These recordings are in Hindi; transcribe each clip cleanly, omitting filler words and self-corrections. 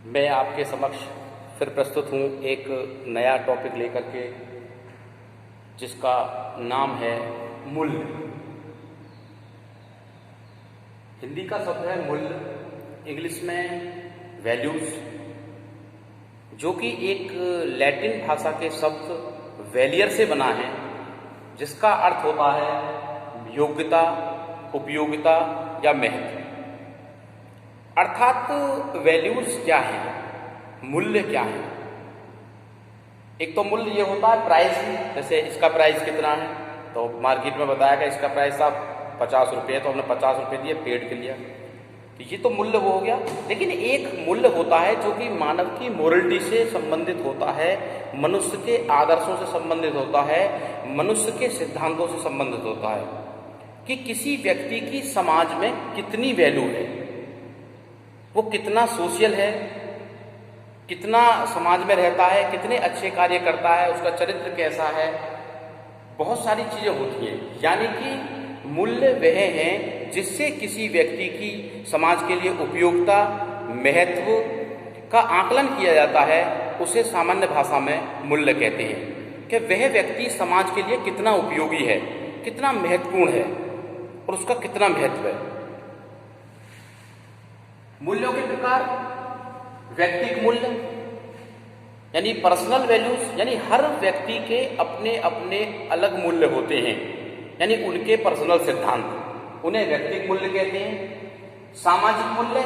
मैं आपके समक्ष फिर प्रस्तुत हूँ एक नया टॉपिक लेकर के, जिसका नाम है मूल्य। हिंदी का शब्द है मूल्य, इंग्लिश में वैल्यूज, जो कि एक लैटिन भाषा के शब्द वैलियर से बना है, जिसका अर्थ होता है योग्यता, उपयोगिता या महत्व। अर्थात वैल्यूज क्या है, मूल्य क्या है। एक तो मूल्य ये होता है प्राइस, जैसे इसका प्राइस कितना है, तो मार्केट में बताया गया इसका प्राइस आप 50 रुपये, तो हमने 50 रुपये दिए पेड़ के लिए, तो ये तो मूल्य वो हो गया। लेकिन एक मूल्य होता है जो कि मानव की मोरलिटी से संबंधित होता है, मनुष्य के आदर्शों से संबंधित होता है, मनुष्य के सिद्धांतों से संबंधित होता है कि किसी व्यक्ति की समाज में कितनी वैल्यू है, वो कितना सोशल है, कितना समाज में रहता है, कितने अच्छे कार्य करता है, उसका चरित्र कैसा है, बहुत सारी चीज़ें होती हैं। यानी कि मूल्य वह हैं जिससे किसी व्यक्ति की समाज के लिए उपयोगिता, महत्व का आकलन किया जाता है। उसे सामान्य भाषा में मूल्य कहते हैं कि वह व्यक्ति समाज के लिए कितना उपयोगी है, कितना महत्वपूर्ण है और उसका कितना महत्व है। मूल्यों के प्रकार, व्यक्तिगत मूल्य यानी पर्सनल वैल्यूज, यानी हर व्यक्ति के अपने अपने अलग मूल्य होते हैं, यानी उनके पर्सनल सिद्धांत, उन्हें व्यक्तिगत मूल्य कहते हैं। सामाजिक मूल्य,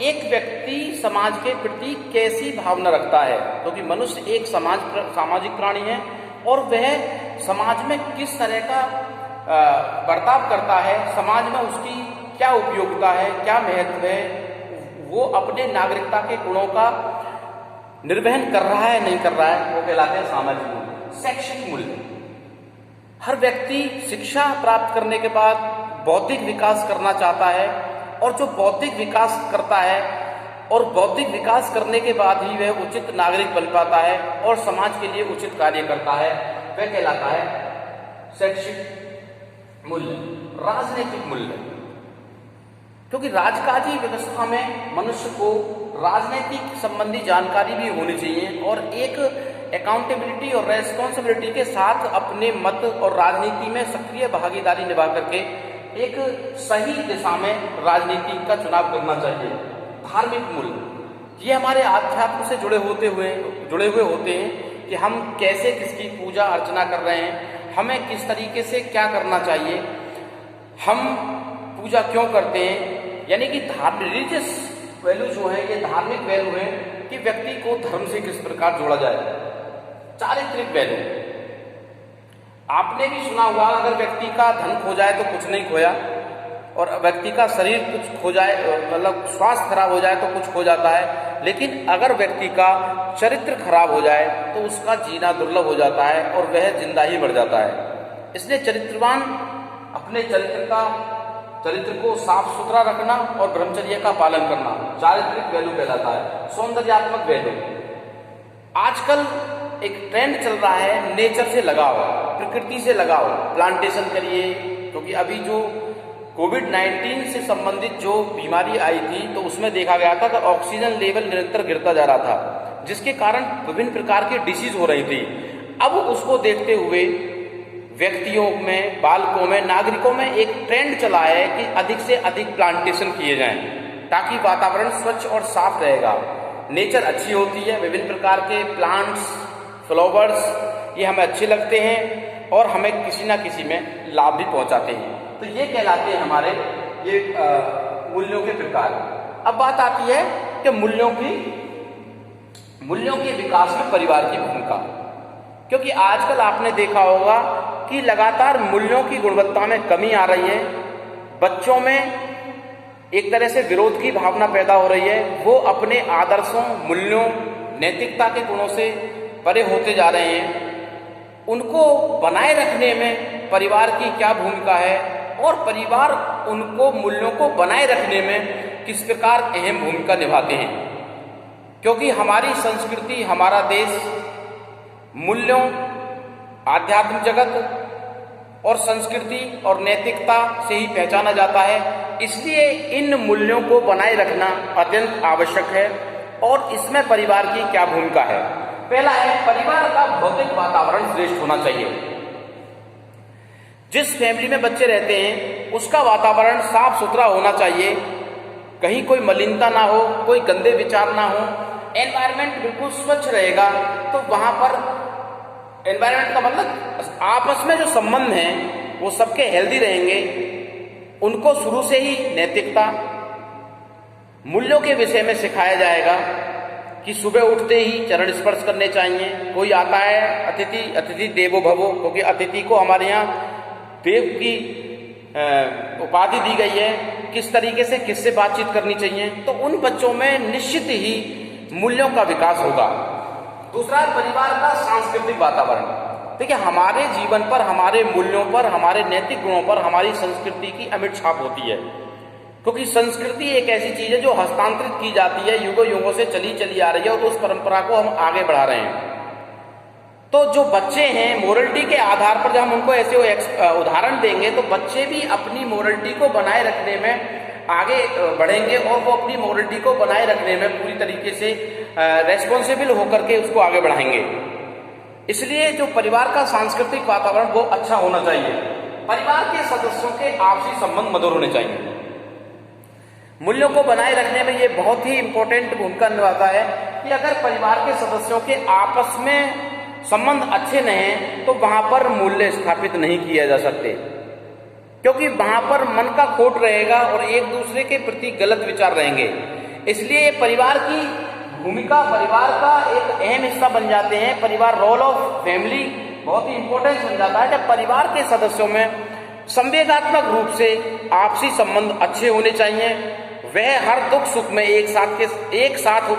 एक व्यक्ति समाज के प्रति कैसी भावना रखता है, क्योंकि मनुष्य एक सामाजिक प्राणी है और वह समाज में किस तरह का बर्ताव करता है, समाज में उसकी क्या उपयोगिता है, क्या महत्व है, वो अपने नागरिकता के गुणों का निर्वहन कर रहा है नहीं कर रहा है, वो कहलाते हैं सामाजिक मूल्य। शैक्षिक मूल्य, हर व्यक्ति शिक्षा प्राप्त करने के बाद बौद्धिक विकास करना चाहता है, और जो बौद्धिक विकास करता है और बौद्धिक विकास करने के बाद ही वह उचित नागरिक बन पाता है और समाज के लिए उचित कार्य करता है, वह कहलाता है शैक्षिक मूल्य। राजनीतिक मूल्य, क्योंकि राजकाजी व्यवस्था में मनुष्य को राजनीतिक संबंधी जानकारी भी होनी चाहिए और एक अकाउंटेबिलिटी और रेस्पॉन्सिबिलिटी के साथ अपने मत और राजनीति में सक्रिय भागीदारी निभा करके एक सही दिशा में राजनीति का चुनाव करना चाहिए। धार्मिक मूल्य, ये हमारे आध्यात्म से जुड़े हुए होते हैं कि हम कैसे किसकी पूजा अर्चना कर रहे हैं, हमें किस तरीके से क्या करना चाहिए, हम पूजा क्यों करते हैं। यानी कि रिलीजियस वैल्यू जो है, ये धार्मिक वैल्यू है कि व्यक्ति को धर्म से किस प्रकार जोड़ा जाए। चारित्रिक वैल्यू, आपने भी सुना हुआ, अगर व्यक्ति का धन खो जाए तो कुछ नहीं खोया, और व्यक्ति का शरीर कुछ खो जाए, मतलब स्वास्थ्य खराब हो जाए तो कुछ खो जाता है, लेकिन अगर व्यक्ति का चरित्र खराब हो जाए तो उसका जीना दुर्लभ हो जाता है और वह जिंदा ही मर जाता है। इसलिए चरित्रवान अपने चरित्र को साफ सुथरा रखना और ब्रह्मचर्य का पालन करना चारित्रिक वैल्यू कहलाता है। सौंदर्यात्मक वैल्यू, आजकल एक ट्रेंड चल रहा है नेचर से लगाव, प्रकृति से लगाव, प्लांटेशन करिए, क्योंकि अभी जो कोविड-19 से संबंधित जो बीमारी आई थी तो उसमें देखा गया था कि ऑक्सीजन लेवल निरंतर गिरता जा रहा था, जिसके कारण विभिन्न प्रकार की डिसीज हो रही थी। अब उसको देखते हुए व्यक्तियों में, बालकों में, नागरिकों में एक ट्रेंड चला है कि अधिक से अधिक प्लांटेशन किए जाएं, ताकि वातावरण स्वच्छ और साफ रहेगा, नेचर अच्छी होती है, विभिन्न प्रकार के प्लांट्स, फ्लावर्स, ये हमें अच्छे लगते हैं और हमें किसी ना किसी में लाभ भी पहुंचाते हैं। तो ये कहलाते हैं हमारे ये मूल्यों के प्रकार। अब बात आती है कि मूल्यों के विकास में परिवार की भूमिका, क्योंकि आजकल आपने देखा होगा कि लगातार मूल्यों की गुणवत्ता में कमी आ रही है, बच्चों में एक तरह से विरोध की भावना पैदा हो रही है, वो अपने आदर्शों, मूल्यों, नैतिकता के गुणों से परे होते जा रहे हैं। उनको बनाए रखने में परिवार की क्या भूमिका है और परिवार उनको मूल्यों को बनाए रखने में किस प्रकार अहम भूमिका निभाते हैं, क्योंकि हमारी संस्कृति, हमारा देश मूल्यों, आध्यात्मिक जगत और संस्कृति और नैतिकता से ही पहचाना जाता है। इसलिए इन मूल्यों को बनाए रखना अत्यंत आवश्यक है और इसमें परिवार की क्या भूमिका है। पहला है, परिवार का भौतिक वातावरण श्रेष्ठ होना चाहिए। जिस फैमिली में बच्चे रहते हैं उसका वातावरण साफ सुथरा होना चाहिए, कहीं कोई मलिनता ना हो, कोई गंदे विचार ना हो, एनवायरनमेंट बिल्कुल स्वच्छ रहेगा। तो वहां पर एनवायरनमेंट का मतलब आपस में जो संबंध हैं वो सबके हेल्दी रहेंगे। उनको शुरू से ही नैतिकता, मूल्यों के विषय में सिखाया जाएगा कि सुबह उठते ही चरण स्पर्श करने चाहिए। कोई आता है अतिथि देवो भवो, क्योंकि अतिथि को हमारे यहाँ देव की उपाधि दी गई है। किस तरीके से किससे बातचीत करनी चाहिए, तो उन बच्चों में निश्चित ही मूल्यों का विकास होगा। दूसरा, परिवार का सांस्कृतिक वातावरण। देखिए, हमारे जीवन पर, हमारे मूल्यों पर, हमारे नैतिक गुणों पर हमारी संस्कृति की अमिट छाप होती है, क्योंकि संस्कृति एक ऐसी चीज है जो हस्तांतरित की जाती है, युगों युगों से चली आ रही है, और उस परंपरा को हम आगे बढ़ा रहे हैं। तो जो बच्चे हैं, मोरलिटी के आधार पर जब हम उनको ऐसे उदाहरण देंगे तो बच्चे भी अपनी मोरलिटी को बनाए रखने में आगे बढ़ेंगे, और वो अपनी मोरलिटी को बनाए रखने में पूरी तरीके से रेस्पॉन्सिबल होकर के उसको आगे बढ़ाएंगे। इसलिए जो परिवार का सांस्कृतिक वातावरण वो अच्छा होना चाहिए। परिवार के सदस्यों के आपसी संबंध मधुर होने चाहिए। मूल्यों को बनाए रखने में ये बहुत ही इंपॉर्टेंट भूमिका निभाता है कि अगर परिवार के सदस्यों के आपस में संबंध अच्छे नहीं हैं तो वहां पर मूल्य स्थापित नहीं किए जा सकते, क्योंकि वहां पर मन का खोट रहेगा और एक दूसरे के प्रति गलत विचार रहेंगे। इसलिए परिवार की भूमिका, परिवार का एक अहम हिस्सा बन जाते हैं। परिवार, रोल ऑफ फैमिली बहुत ही इंपॉर्टेंट बन जाता है जब परिवार के सदस्यों में संवेगात्मक रूप से आपसी संबंध अच्छे होने चाहिए। वह हर दुख सुख में एक साथ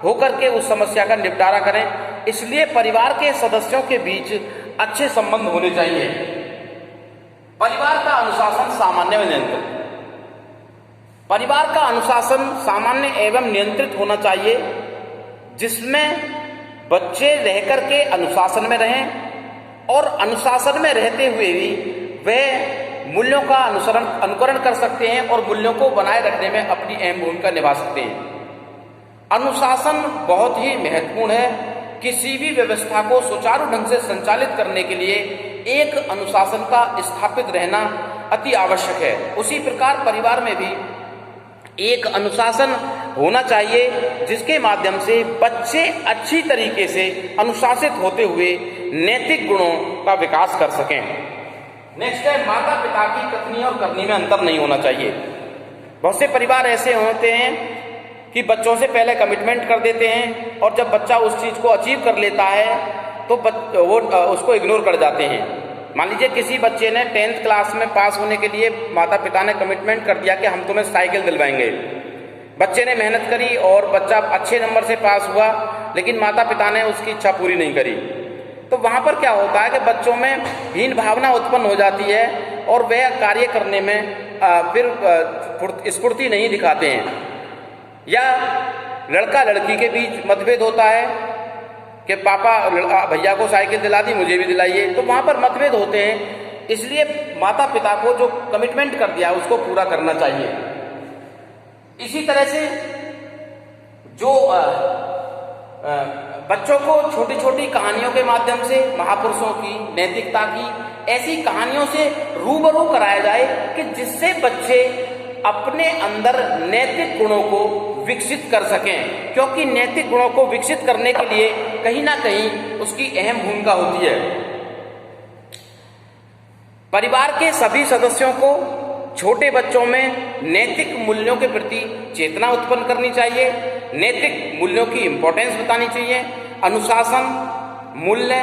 होकर के उस समस्या का निपटारा करें। इसलिए परिवार के सदस्यों के बीच अच्छे संबंध होने चाहिए। परिवार का अनुशासन सामान्य व नियंत्रित। परिवार का अनुशासन सामान्य एवं नियंत्रित होना चाहिए, जिसमें बच्चे रह करके अनुशासन में रहें और अनुशासन में रहते हुए भी वह मूल्यों का अनुकरण कर सकते हैं और मूल्यों को बनाए रखने में अपनी अहम भूमिका निभा सकते हैं। अनुशासन बहुत ही महत्वपूर्ण है। किसी भी व्यवस्था को सुचारू ढंग से संचालित करने के लिए एक अनुशासन का स्थापित रहना अति आवश्यक है। उसी प्रकार परिवार में भी एक अनुशासन होना चाहिए, जिसके माध्यम से बच्चे अच्छी तरीके से अनुशासित होते हुए नैतिक गुणों का विकास कर सकें। नेक्स्ट है, माता पिता की कथनी और करनी में अंतर नहीं होना चाहिए। बहुत से परिवार ऐसे होते हैं कि बच्चों से पहले कमिटमेंट कर देते हैं और जब बच्चा उस चीज को अचीव कर लेता है तो वो उसको इग्नोर कर जाते हैं। मान लीजिए किसी बच्चे ने 10th क्लास में पास होने के लिए माता पिता ने कमिटमेंट कर दिया कि हम तुम्हें साइकिल दिलवाएंगे। बच्चे ने मेहनत करी और बच्चा अच्छे नंबर से पास हुआ, लेकिन माता पिता ने उसकी इच्छा पूरी नहीं करी। तो वहां पर क्या होता है कि बच्चों में हीन भावना उत्पन्न हो जाती है और वह कार्य करने में फिर स्फूर्ति नहीं दिखाते हैं। या लड़का लड़की के बीच मतभेद होता है कि पापा भैया को साइकिल दिला दी, मुझे भी दिलाइए, तो वहां पर मतभेद होते हैं। इसलिए माता पिता को जो कमिटमेंट कर दिया उसको पूरा करना चाहिए। इसी तरह से जो बच्चों को छोटी छोटी कहानियों के माध्यम से महापुरुषों की, नैतिकता की ऐसी कहानियों से रूबरू कराया जाए कि जिससे बच्चे अपने अंदर नैतिक गुणों को विकसित कर सकें, क्योंकि नैतिक गुणों को विकसित करने के लिए कहीं ना कहीं उसकी अहम भूमिका होती है। परिवार के सभी सदस्यों को छोटे बच्चों में नैतिक मूल्यों के प्रति चेतना उत्पन्न करनी चाहिए, नैतिक मूल्यों की इंपॉर्टेंस बतानी चाहिए, अनुशासन, मूल्य,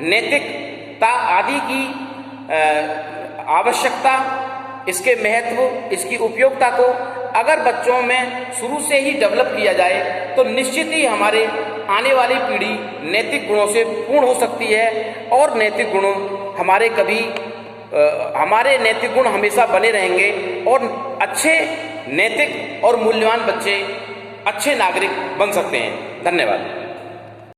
नैतिकता आदि की आवश्यकता, इसके महत्व, इसकी उपयोगिता को अगर बच्चों में शुरू से ही डेवलप किया जाए तो निश्चित ही हमारे आने वाली पीढ़ी नैतिक गुणों से पूर्ण हो सकती है और नैतिक गुणों हमारे नैतिक गुण हमेशा बने रहेंगे और अच्छे नैतिक और मूल्यवान बच्चे अच्छे नागरिक बन सकते हैं। धन्यवाद।